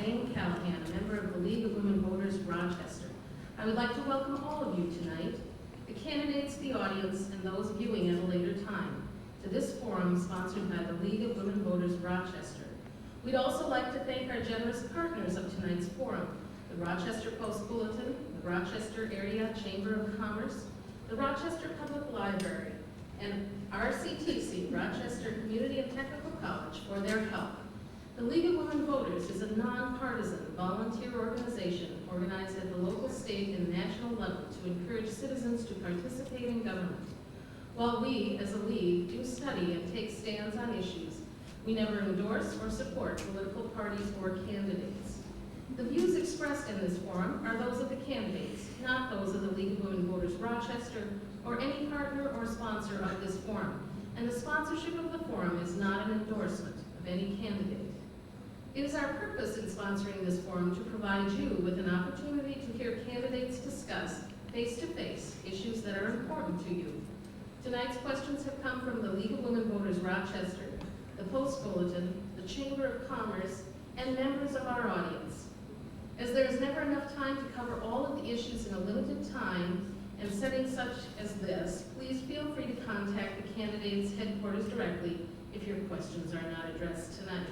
Elaine Callahan, a member of the League of Women Voters, Rochester. I would like to welcome all of you tonight, the candidates, the audience, and those viewing at a later time, to this forum sponsored by the League of Women Voters, Rochester. We'd also like to thank our generous partners of tonight's forum, the Rochester Post-Bulletin, the Rochester Area Chamber of Commerce, the Rochester Public Library, and RCTC, Rochester Community and Technical College, for their help. The League of Women Voters is a nonpartisan volunteer organization organized at the local, state, and national level to encourage citizens to participate in government. While we, as a league, do study and take stands on issues, we never endorse or support political parties or candidates. The views expressed in this forum are those of the candidates, not those of the League of Women Voters Rochester or any partner or sponsor of this forum, and the sponsorship of the forum is not an endorsement of any candidate. It is our purpose in sponsoring this forum to provide you with an opportunity to hear candidates discuss face-to-face issues that are important to you. Tonight's questions have come from the League of Women Voters Rochester, the Post-Bulletin, the Chamber of Commerce, and members of our audience. As there is never enough time to cover all of the issues in a limited time and setting such as this, please feel free to contact the candidates' headquarters directly if your questions are not addressed tonight.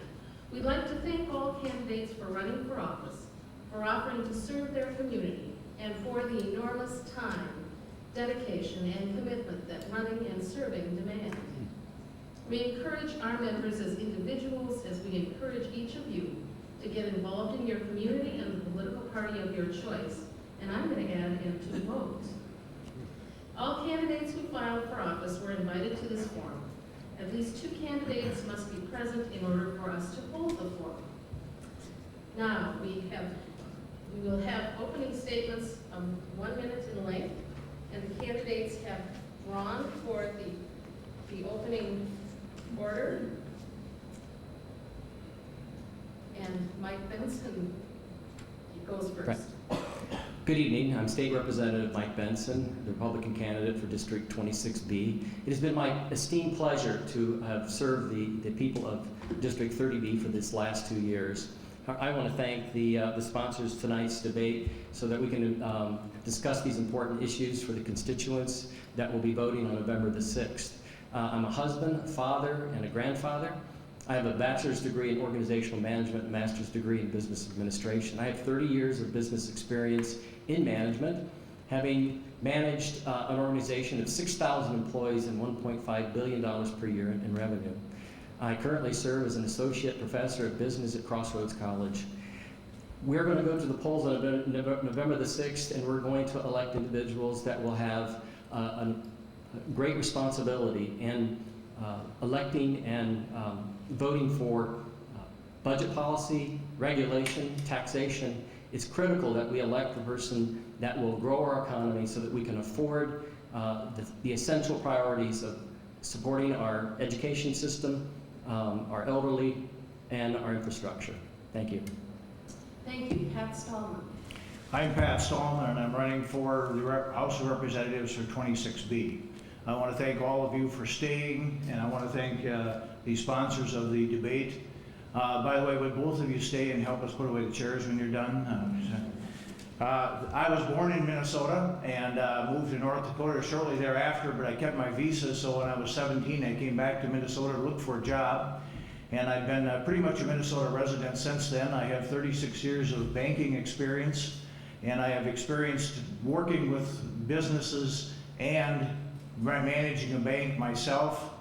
We'd like to thank all candidates for running for office, for offering to serve their community, and for the enormous time, dedication, and commitment that running and serving demand. We encourage our members as individuals as we encourage each of you to get involved in your community and the political party of your choice, and I'm going to add and to vote. All candidates who filed for office were invited to this forum. At least 2 candidates must be present in order for us to hold the forum. Now, we will have opening statements of 1 minute in length, and the candidates have drawn for the opening order. And Mike Benson goes first. Good evening. I'm State Representative Mike Benson, the Republican candidate for District 26B. It has been my esteemed pleasure to have served the people of District 30B for this last 2 years. I want to thank the sponsors of tonight's debate so that we can discuss these important issues for the constituents that will be voting on November the 6th. I'm a husband, a father, and a grandfather. I have a bachelor's degree in organizational management and master's degree in business administration. I have 30 years of business experience in management, having managed an organization of 6,000 employees and $1.5 billion per year in revenue. I currently serve as an associate professor of business at Crossroads College. We're going to go to the polls on November the 6th, and we're going to elect individuals that will have a great responsibility in electing and voting for budget policy, regulation, taxation. It's critical that we elect a person that will grow our economy so that we can afford the essential priorities of supporting our education system, our elderly, and our infrastructure. Thank you. Thank you. Pat Stallman. I'm Pat Stallman, and I'm running for the House of Representatives for 26B. I want to thank all of you for staying, and I want to thank the sponsors of the debate. By the way, would both of you stay and help us put away the chairs when you're done? I was born in Minnesota and moved to North Dakota shortly thereafter, but I kept my visa, so when I was 17, I came back to Minnesota to look for a job. And I've been pretty much a Minnesota resident since then. I have 36 years of banking experience, and I have experienced working with businesses and managing a bank myself,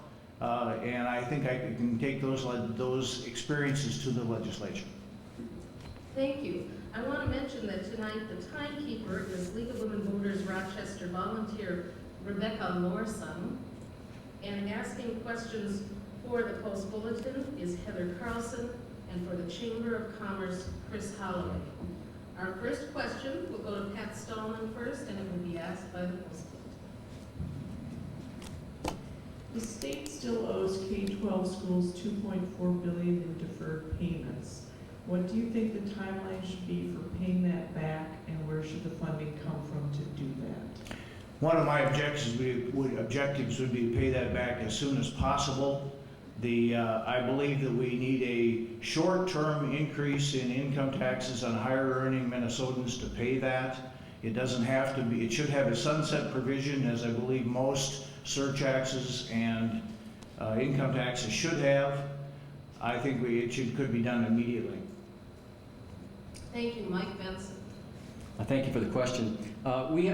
and I think I can take those experiences to the legislature. Thank you. I want to mention that tonight the timekeeper is League of Women Voters Rochester volunteer Rebecca Lorson, and asking questions for the Post-Bulletin is Heather Carlson, and for the Chamber of Commerce, Chris Holloway. Our first question will go to Pat Stallman first, and it will be asked by the Post-Bulletin. The state still owes K-12 schools $2.4 billion in deferred payments. What do you think the timeline should be for paying that back, and where should the funding come from to do that? One of my objectives would be to pay that back as soon as possible. I believe that we need a short-term increase in income taxes on higher earning Minnesotans to pay that. It doesn't have to be, it should have a sunset provision, as I believe most surtaxes and income taxes should have. I think could be done immediately. Thank you, Mike Benson. Thank you for the question. We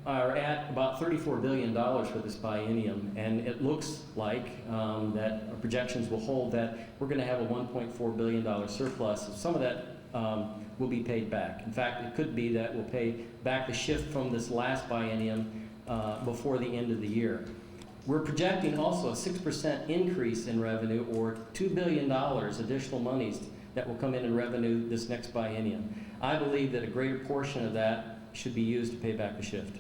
are at about $34 billion for this biennium, and it looks like that our projections will hold that we're going to have a $1.4 billion surplus. Some of that will be paid back. In fact, it could be that we'll pay back the shift from this last biennium before the end of the year. We're projecting also a 6% increase in revenue, or $2 billion additional monies that will come in revenue this next biennium. I believe that a greater portion of that should be used to pay back the shift.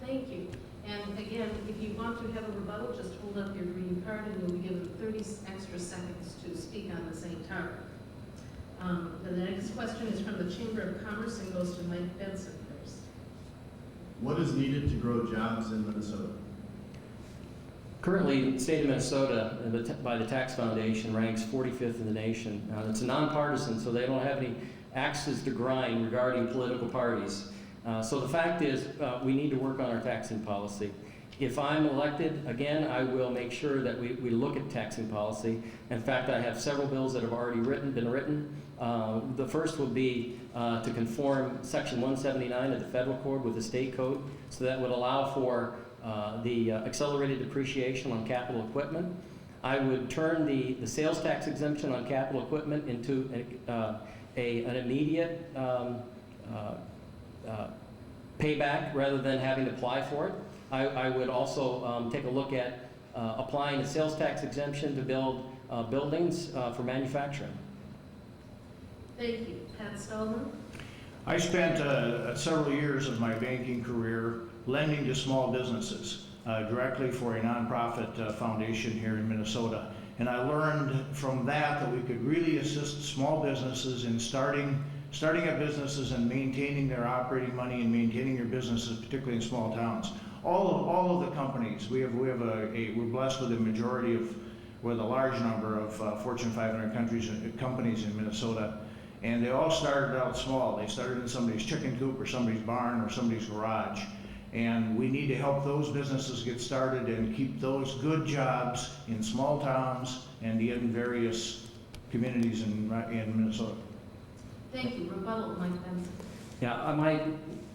Thank you. And again, if you want to have a rebuttal, just hold up your green card and you'll be given 30 extra seconds to speak on the same topic. The next question is from the Chamber of Commerce and goes to Mike Benson first. What is needed to grow jobs in Minnesota? Currently, the state of Minnesota, by the Tax Foundation, ranks 45th in the nation. It's a nonpartisan, so they don't have any axes to grind regarding political parties. So the fact is, we need to work on our taxing policy. If I'm elected, again, I will make sure that we look at taxing policy. In fact, I have several bills that have already been written. The first would be to conform Section 179 of the federal code with the state code, so that would allow for the accelerated depreciation on capital equipment. I would turn the sales tax exemption on capital equipment into an immediate payback rather than having to apply for it. I would also take a look at applying a sales tax exemption to build buildings for manufacturing. Thank you. Pat Stallman. I spent several years of my banking career lending to small businesses directly for a nonprofit foundation here in Minnesota. And I learned from that we could really assist small businesses in starting up businesses and maintaining their operating money and maintaining their businesses, particularly in small towns. All of the companies, we're blessed with a majority with a large number of Fortune 500 companies in Minnesota. And they all started out small. They started in somebody's chicken coop or somebody's barn or somebody's garage. And we need to help those businesses get started and keep those good jobs in small towns and in various communities in Minnesota. Thank you. Rebuttal, Mike Benson. Yeah,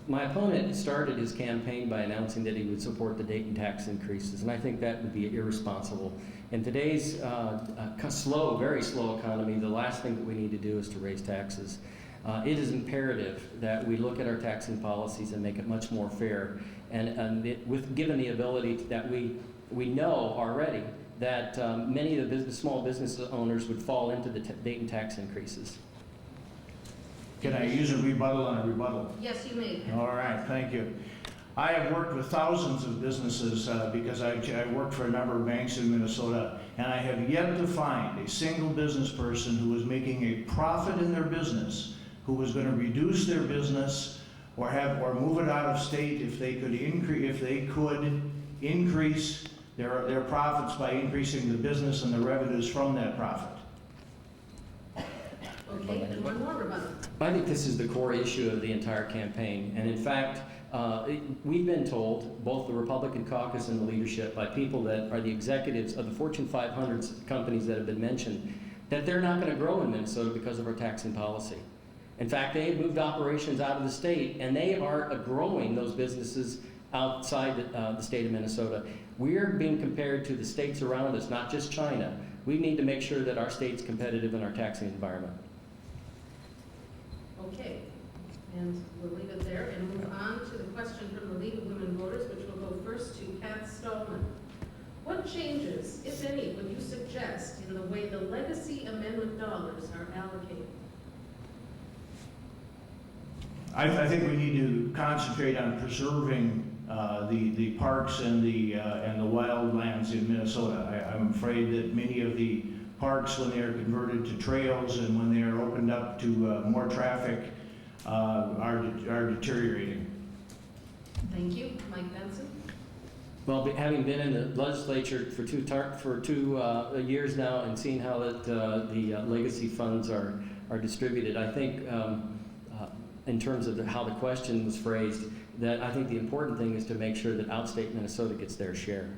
my opponent started his campaign by announcing that he would support the Dayton tax increases, and I think that would be irresponsible. In today's very slow economy, the last thing that we need to do is to raise taxes. It is imperative that we look at our taxing policies and make it much more fair, and given the ability that we know already that many of the small business owners would fall into the Dayton tax increases. Can I use a rebuttal on a rebuttal? Yes, you may. All right, thank you. I have worked with thousands of businesses because I worked for a number of banks in Minnesota, and I have yet to find a single business person who was making a profit in their business, who was going to reduce their business or move it out of state if they could increase their profits by increasing the business and the revenues from that profit. Okay, and one more rebuttal. I think this is the core issue of the entire campaign, and in fact, we've been told, both the Republican caucus and the leadership, by people that are the executives of the Fortune 500 companies that have been mentioned, that they're not going to grow in Minnesota because of our taxing policy. In fact, they have moved operations out of the state, and they are growing those businesses outside the state of Minnesota. We're being compared to the states around us, not just China. We need to make sure that our state's competitive in our taxing environment. Okay, and we'll leave it there and move on to the question from the League of Women Voters, which will go first to Pat Stallman. What changes, if any, would you suggest in the way the legacy amendment dollars are allocated? I think we need to concentrate on preserving the parks and the wildlands in Minnesota. I'm afraid that many of the parks, when they are converted to trails and when they are opened up to more traffic, are deteriorating. Thank you. Mike Benson. Well, having been in the legislature for two years now and seeing how the legacy funds are distributed, I think in terms of how the question was phrased, that I think the important thing is to make sure that outstate Minnesota gets their share.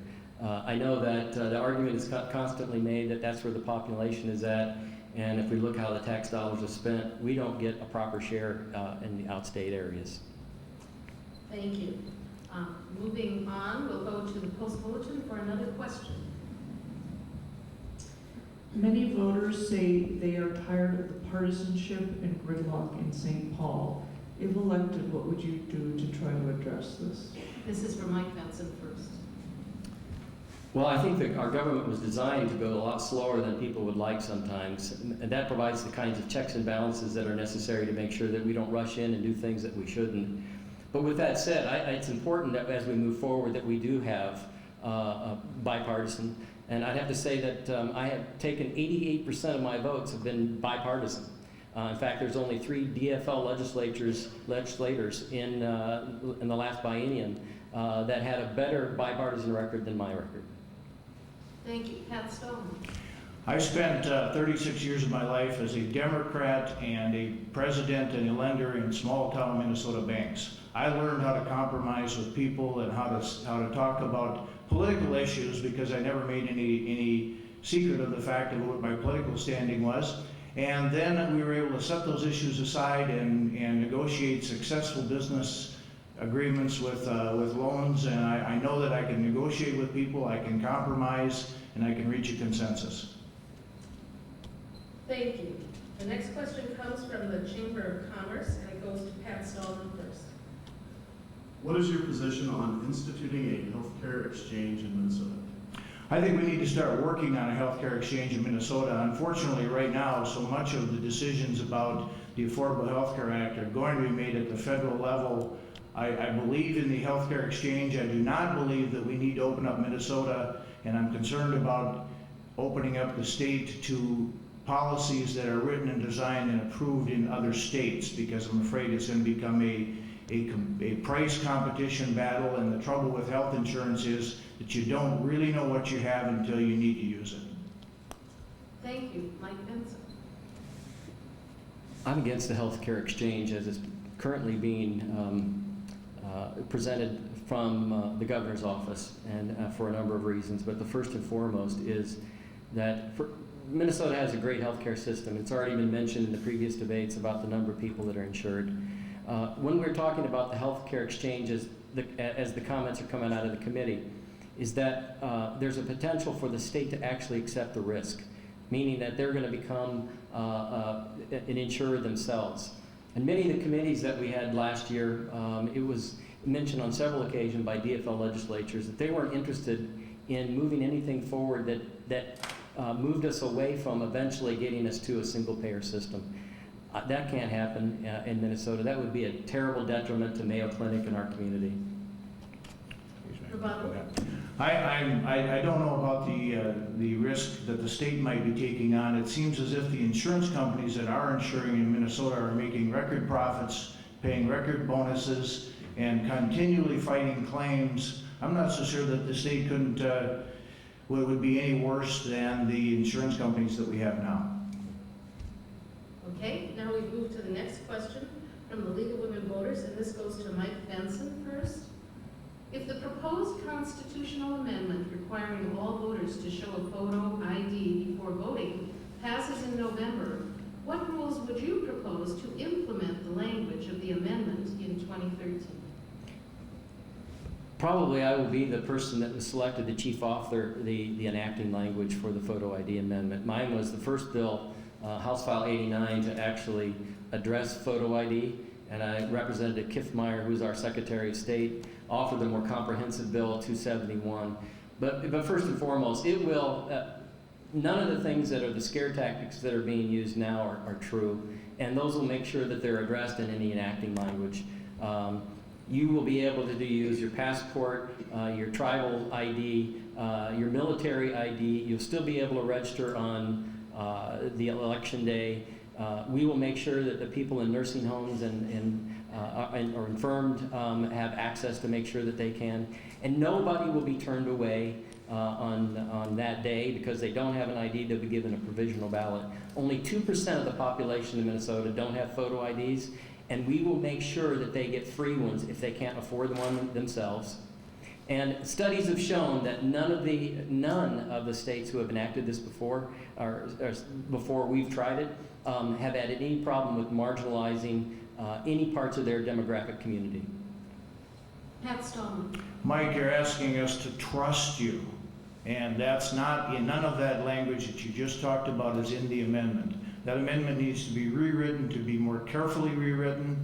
I know that the argument is constantly made that that's where the population is at, and if we look how the tax dollars are spent, we don't get a proper share in the outstate areas. Thank you. Moving on, we'll go to the post bulletin for another question. Many voters say they are tired of the partisanship and gridlock in St. Paul. If elected, what would you do to try to address this? This is for Mike Benson first. Well, I think that our government was designed to go a lot slower than people would like sometimes, and that provides the kinds of checks and balances that are necessary to make sure that we don't rush in and do things that we shouldn't. But with that said, it's important that as we move forward that we do have a bipartisan, and I'd have to say that I have taken 88% of my votes have been bipartisan. In fact, there's only 3 DFL legislators in the last biennium that had a better bipartisan record than my record. Thank you. Pat Stallman. I spent 36 years of my life as a Democrat and a president and a lender in small-town Minnesota banks. I learned how to compromise with people and how to talk about political issues because I never made any secret of the fact of what my political standing was. And then we were able to set those issues aside and negotiate successful business agreements with loans. And I know that I can negotiate with people, I can compromise, and I can reach a consensus. Thank you. The next question comes from the Chamber of Commerce, and it goes to Pat Stallman first. What is your position on instituting a healthcare exchange in Minnesota? I think we need to start working on a healthcare exchange in Minnesota. Unfortunately, right now, so much of the decisions about the Affordable Health Care Act are going to be made at the federal level. I believe in the healthcare exchange. I do not believe that we need to open up Minnesota, and I'm concerned about opening up the state to policies that are written and designed and approved in other states, because I'm afraid it's going to become a price competition battle, and the trouble with health insurance is that you don't really know what you have until you need to use it. Thank you. Mike Benson. I'm against the healthcare exchange as it's currently being presented from the governor's office, and for a number of reasons. But the first and foremost is that Minnesota has a great healthcare system. It's already been mentioned in the previous debates about the number of people that are insured. When we're talking about the healthcare exchanges, as the comments are coming out of the committee, is that there's a potential for the state to actually accept the risk, meaning that they're going to become an insurer themselves. And many of the committees that we had last year, it was mentioned on several occasions by DFL legislatures that they weren't interested in moving anything forward that moved us away from eventually getting us to a single-payer system. That can't happen in Minnesota. That would be a terrible detriment to Mayo Clinic and our community. I don't know about the risk that the state might be taking on. It seems as if the insurance companies that are insuring in Minnesota are making record profits, paying record bonuses, and continually fighting claims. I'm not so sure that the state would be any worse than the insurance companies that we have now. Okay, now we move to the next question from the League of Women Voters, and this goes to Mike Benson first. If the proposed constitutional amendment requiring all voters to show a photo ID before voting passes in November, what rules would you propose to implement the language of the amendment in 2013? Probably I will be the person that was selected, the chief author, the enacting language for the photo ID amendment. Mine was the first bill, House File 89, to actually address photo ID, and Representative Kiffmeyer, who's our Secretary of State, offered the more comprehensive bill, 271. But first and foremost, it will, none of the things that are the scare tactics that are being used now are true, and those will make sure that they're addressed in any enacting language. You will be able to use your passport, your tribal ID, your military ID. You'll still be able to register on the election day. We will make sure that the people in nursing homes or infirmed have access to make sure that they can. And nobody will be turned away on that day because they don't have an ID. They'll be given a provisional ballot. Only 2% of the population in Minnesota don't have photo IDs, and we will make sure that they get free ones if they can't afford one themselves. And studies have shown that none of the states who have enacted this before, or before we've tried it, have had any problem with marginalizing any parts of their demographic community. Pat Stallman. Mike, you're asking us to trust you, and that's not, none of that language that you just talked about is in the amendment. That amendment needs to be rewritten, to be more carefully rewritten,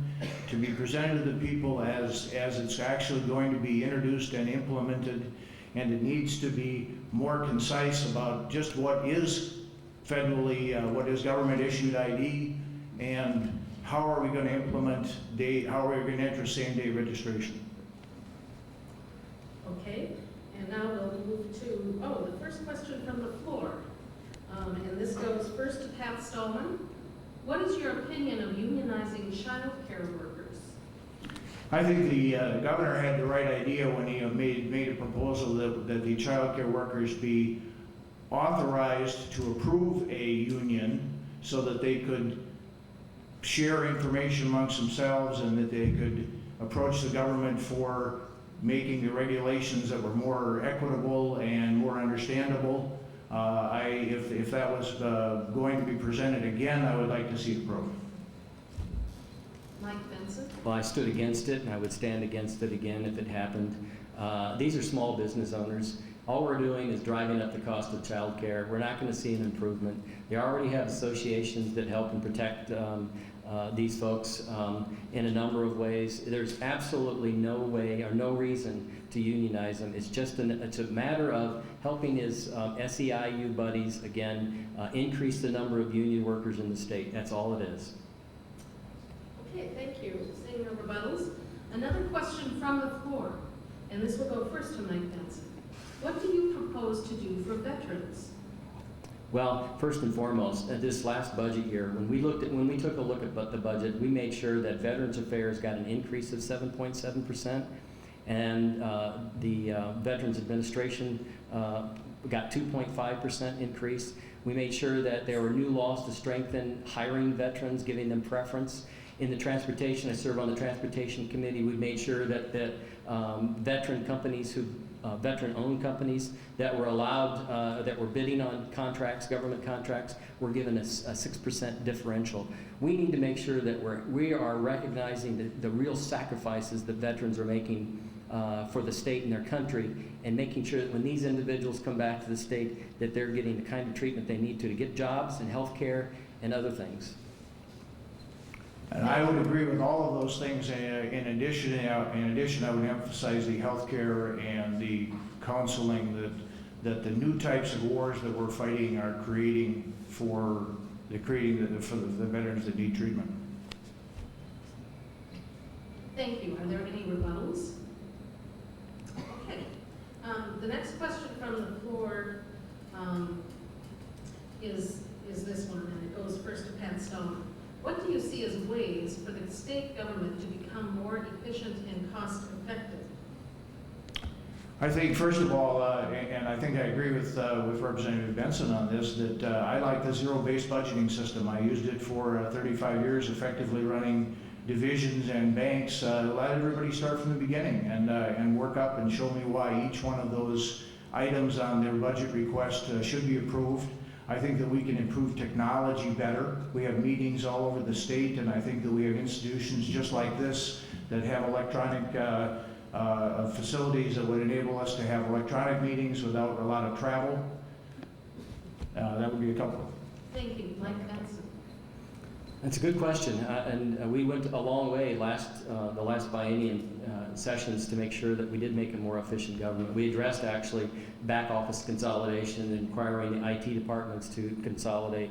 to be presented to the people as it's actually going to be introduced and implemented, and it needs to be more concise about just what is federally, what is government issued ID, and how are we going to implement how are we going to enter same-day registration. Okay, and now we'll move to, the first question from the floor. And this goes first to Pat Stallman. What is your opinion of unionizing child care workers? I think the governor had the right idea when he made a proposal that the child care workers be authorized to approve a union so that they could share information amongst themselves and that they could approach the government for making the regulations that were more equitable and more understandable. If that was going to be presented again, I would like to see it approved. Mike Benson. Well, I stood against it, and I would stand against it again if it happened. These are small business owners. All we're doing is driving up the cost of child care. We're not going to see an improvement. They already have associations that help and protect these folks in a number of ways. There's absolutely no way or no reason to unionize them. It's just it's a matter of helping his SEIU buddies, again, increase the number of union workers in the state. That's all it is. Okay, thank you. Seeing no rebuttals. Another question from the floor, and this will go first to Mike Benson. What do you propose to do for veterans? Well, first and foremost, this last budget year, when we took a look at the budget, we made sure that Veterans Affairs got an increase of 7.7%, and the Veterans Administration got 2.5% increase. We made sure that there were new laws to strengthen hiring veterans, giving them preference. In the transportation, I serve on the transportation committee. We made sure that veteran companies veteran-owned companies that were allowed, that were bidding on contracts, government contracts, were given a 6% differential. We need to make sure that we are recognizing the real sacrifices that veterans are making for the state and their country, and making sure that when these individuals come back to the state, that they're getting the kind of treatment they need to get jobs and health care and other things. And I would agree with all of those things. In addition, I would emphasize the health care and the counseling that the new types of wars that we're fighting are creating for the veterans that need treatment. Thank you. Are there any rebuttals? Okay. The next question from the floor is this one, and it goes first to Pat Stallman. What do you see as ways for the state government to become more efficient and cost effective? I think, first of all, and I think I agree with Representative Benson on this, that I like the zero-based budgeting system. I used it for 35 years, effectively running divisions and banks. Let everybody start from the beginning and work up and show me why each one of those items on their budget request should be approved. I think that we can improve technology better. We have meetings all over the state, and I think that we have institutions just like this that have electronic facilities that would enable us to have electronic meetings without a lot of travel. That would be a couple. Thank you. Mike Benson. That's a good question, and we went a long way the last biennium sessions to make sure that we did make a more efficient government. We addressed actually back office consolidation and requiring the IT departments to consolidate.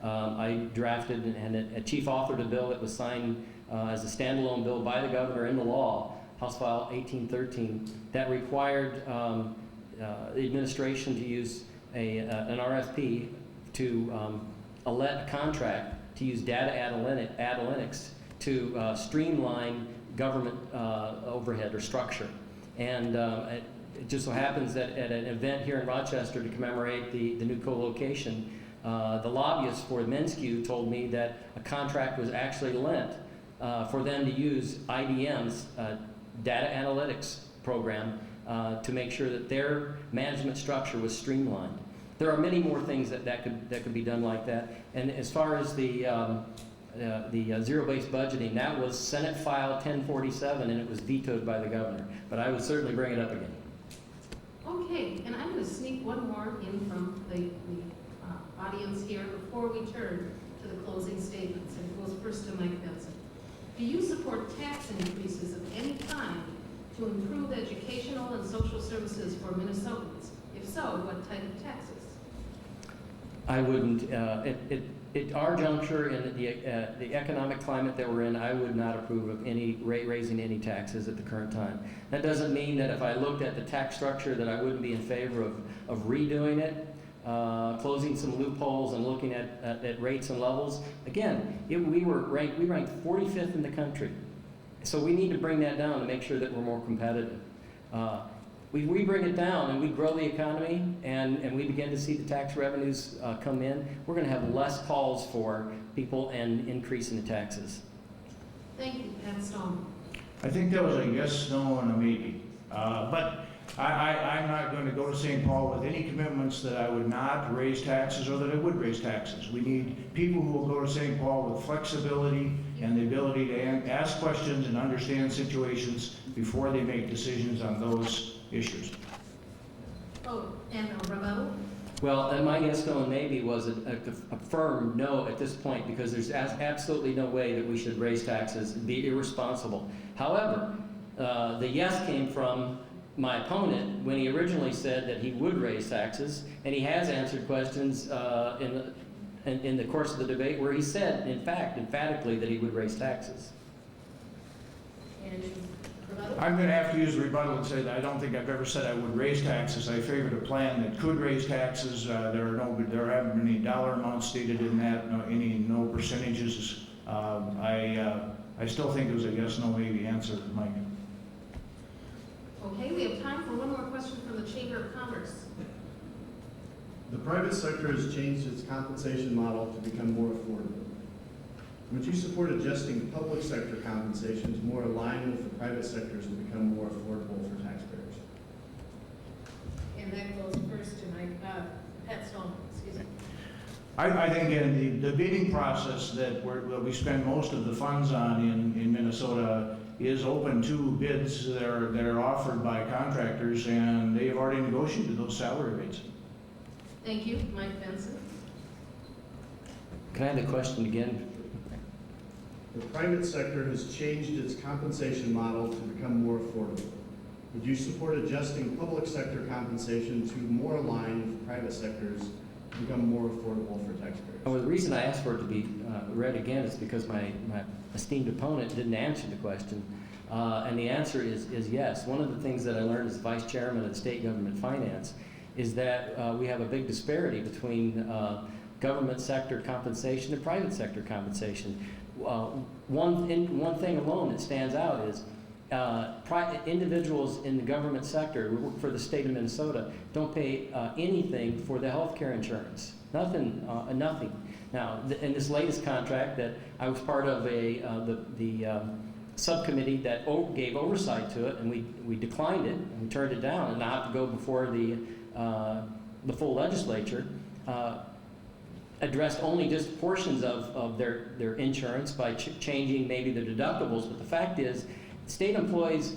I drafted and a chief authored a bill that was signed as a standalone bill by the governor into law, House File 1813, that required the administration to use an RFP to let a contract to use data analytics to streamline government overhead or structure. And it just so happens that at an event here in Rochester to commemorate the new co-location, the lobbyist for Menskew told me that a contract was actually lent for them to use IBM's data analytics program to make sure that their management structure was streamlined. There are many more things that could be done like that. And as far as the zero-based budgeting, that was Senate File 1047, and it was vetoed by the governor. But I would certainly bring it up again. Okay, and I'm going to sneak one more in from the audience here before we turn to the closing statements. And it goes first to Mike Benson. Do you support tax increases of any kind to improve educational and social services for Minnesotans? If so, what type of taxes? I wouldn't. At our juncture in the economic climate that we're in, I would not approve of any raising any taxes at the current time. That doesn't mean that if I looked at the tax structure that I wouldn't be in favor of redoing it, closing some loopholes and looking at rates and levels. Again, we ranked 45th in the country. So we need to bring that down to make sure that we're more competitive. We bring it down and we grow the economy and we begin to see the tax revenues come in, we're going to have less calls for people and increase in the taxes. Thank you, Pat Stallman. I think that was a yes, no, and a maybe. But I'm not going to go to St. Paul with any commitments that I would not raise taxes or that I would raise taxes. We need people who will go to St. Paul with flexibility and the ability to ask questions and understand situations before they make decisions on those issues. Oh, and a rebuttal? Well, and my yes, no, and maybe was a firm no at this point because there's absolutely no way that we should raise taxes and be irresponsible. However, the yes came from my opponent when he originally said that he would raise taxes, and he has answered questions in the course of the debate where he said, in fact, emphatically, that he would raise taxes. And rebuttal? I'm going to have to use the rebuttal and say that I don't think I've ever said I would raise taxes. I favored a plan that could raise taxes. There haven't been any dollar amounts stated in that, no percentages. I still think it was a yes, no, maybe answer, Mike. Okay, we have time for one more question from the Chamber of Commerce. The private sector has changed its compensation model to become more affordable. Would you support adjusting public sector compensations more aligned with the private sectors to become more affordable for taxpayers? And that goes first to Pat Stallman, excuse me. I think in the bidding process that we spend most of the funds on in Minnesota is open to bids that are offered by contractors, and they have already negotiated those salary rates. Thank you, Mike Benson. Can I have the question again? The private sector has changed its compensation model to become more affordable. Would you support adjusting public sector compensation to more align with private sectors to become more affordable for taxpayers? Well, the reason I asked for it to be read again is because my esteemed opponent didn't answer the question. And the answer is yes. One of the things that I learned as vice chairman of the state government finance is that we have a big disparity between government sector compensation and private sector compensation. One thing alone that stands out is individuals in the government sector who work for the state of Minnesota don't pay anything for the health care insurance. Nothing. Now, in this latest contract that I was part of the subcommittee that gave oversight to it, and we declined it and we turned it down, and now have to go before the full legislature. Addressed only just portions of their insurance by changing maybe the deductibles, but the fact is, state employees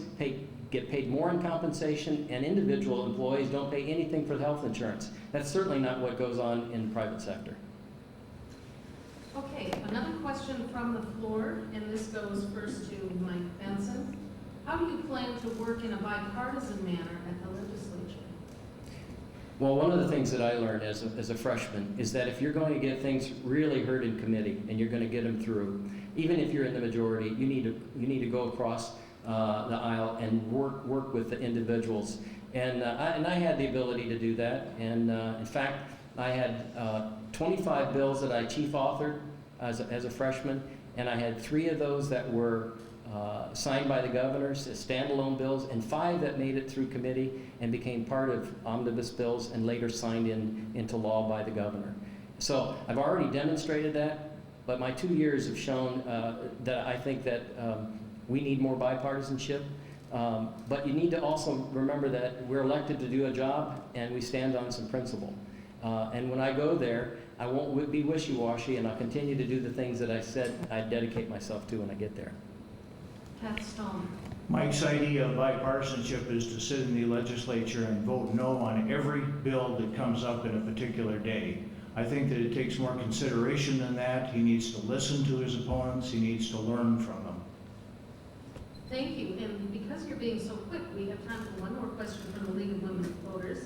get paid more in compensation, and individual employees don't pay anything for the health insurance. That's certainly not what goes on in the private sector. Okay, another question from the floor, and this goes first to Mike Benson. How do you plan to work in a bipartisan manner at the legislature? Well, one of the things that I learned as a freshman is that if you're going to get things really heard in committee and you're going to get them through, even if you're in the majority, you need to go across the aisle and work with the individuals. And I had the ability to do that. And in fact, I had 25 bills that I chief authored as a freshman, and I had 3 of those that were signed by the governors as standalone bills, and 5 that made it through committee and became part of omnibus bills and later signed into law by the governor. So I've already demonstrated that, but my 2 years have shown that I think that we need more bipartisanship. But you need to also remember that we're elected to do a job and we stand on some principle. And when I go there, I won't be wishy-washy, and I'll continue to do the things that I said I'd dedicate myself to when I get there. Pat Stallman. Mike's idea of bipartisanship is to sit in the legislature and vote no on every bill that comes up in a particular day. I think that it takes more consideration than that. He needs to listen to his opponents. He needs to learn from them. Thank you, and because you're being so quick, we have time for one more question from the League of Women Voters.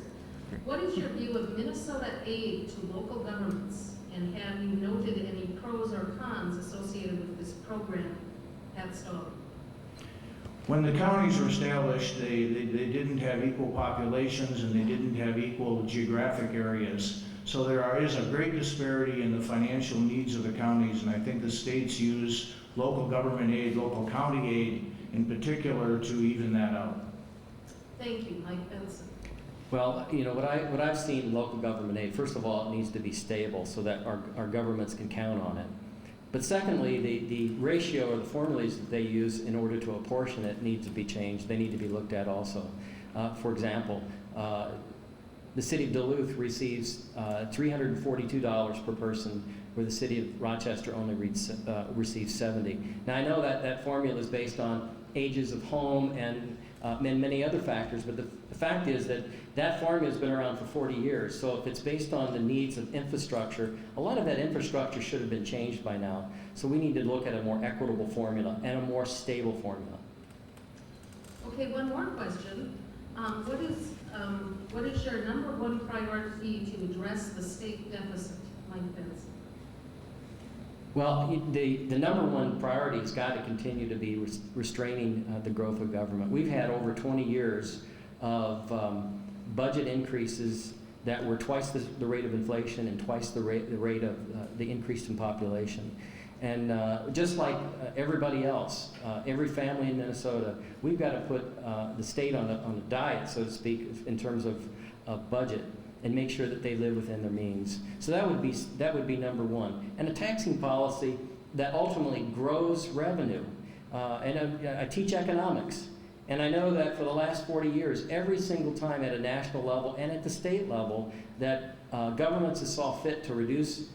What is your view of Minnesota aid to local governments, and have you noted any pros or cons associated with this program? Pat Stallman. When the counties were established, they didn't have equal populations and they didn't have equal geographic areas. So there is a great disparity in the financial needs of the counties, and I think the states use local government aid, local county aid in particular to even that out. Thank you, Mike Benson. Well, you know, what I've seen in local government aid, first of all, it needs to be stable so that our governments can count on it. But secondly, the ratio or the formulas that they use in order to apportion it need to be changed. They need to be looked at also. For example, the city of Duluth receives $342 per person, where the city of Rochester only receives $70. Now I know that formula is based on ages of home and many other factors, but the fact is that formula has been around for 40 years. So if it's based on the needs of infrastructure, a lot of that infrastructure should have been changed by now. So we need to look at a more equitable formula and a more stable formula. Okay, one more question. What is your #1 priority to address the state deficit, Mike Benson? Well, the #1 priority has got to continue to be restraining the growth of government. We've had over 20 years of budget increases that were twice the rate of inflation and twice the rate of the increase in population. And just like everybody else, every family in Minnesota, we've got to put the state on a diet, so to speak, in terms of budget, and make sure that they live within their means. So that would be #1. And a taxing policy that ultimately grows revenue. And I teach economics, and I know that for the last 40 years, every single time at a national level and at the state level that governments have saw fit to reduce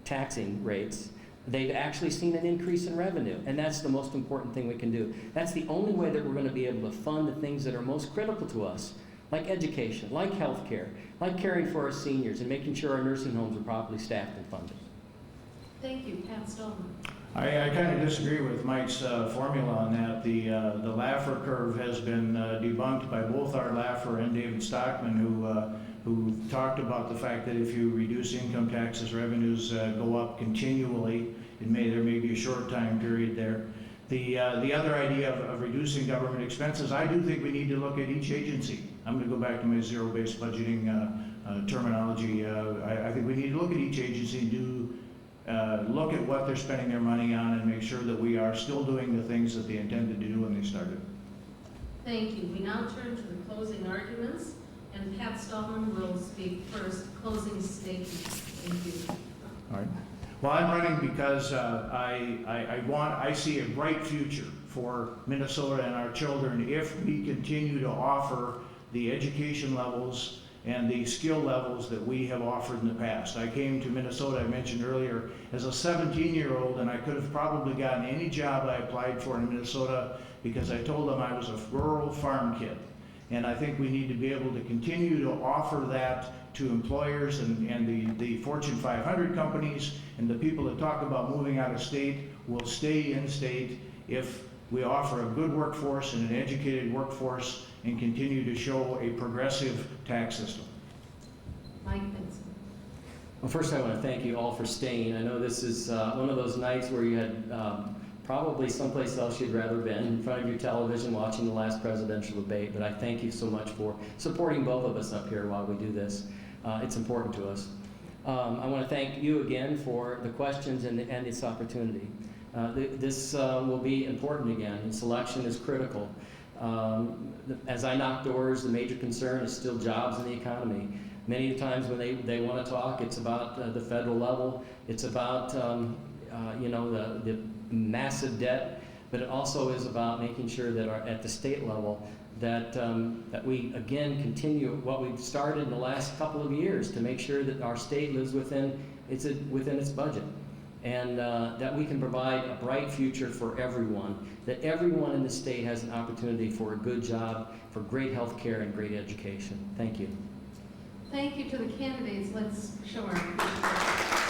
taxing rates, they've actually seen an increase in revenue, and that's the most important thing we can do. That's the only way that we're going to be able to fund the things that are most critical to us, like education, like health care, like caring for our seniors, and making sure our nursing homes are properly staffed and funded. Thank you, Pat Stallman. I kind of disagree with Mike's formula on that. The Laffer curve has been debunked by both Art Laffer and David Stockman, who talked about the fact that if you reduce income taxes, revenues go up continually. There may be a short time period there. The other idea of reducing government expenses, I do think we need to look at each agency. I'm going to go back to my zero-based budgeting terminology. I think we need to look at each agency, look at what they're spending their money on, and make sure that we are still doing the things that they intended to do when they started. Thank you. We now turn to the closing arguments, and Pat Stallman will speak first. Closing statement. Thank you. All right. Well, I'm running because I see a bright future for Minnesota and our children if we continue to offer the education levels and the skill levels that we have offered in the past. I came to Minnesota, I mentioned earlier, as a 17-year-old, and I could have probably gotten any job I applied for in Minnesota because I told them I was a rural farm kid. And I think we need to be able to continue to offer that to employers and the Fortune 500 companies, and the people that talk about moving out of state will stay in state if we offer a good workforce and an educated workforce and continue to show a progressive tax system. Mike Benson. Well, first I want to thank you all for staying. I know this is one of those nights where you had probably someplace else you'd rather been, in front of your television watching the last presidential debate, but I thank you so much for supporting both of us up here while we do this. It's important to us. I want to thank you again for the questions and this opportunity. This will be important again. This election is critical. As I knock doors, the major concern is still jobs and the economy. Many times when they want to talk, it's about the federal level. It's about the massive debt, but it also is about making sure that at the state level that we again continue what we've started in the last couple of years to make sure that our state lives within its budget, and that we can provide a bright future for everyone, that everyone in the state has an opportunity for a good job, for great health care and great education. Thank you. Thank you to the candidates. Let's show our appreciation.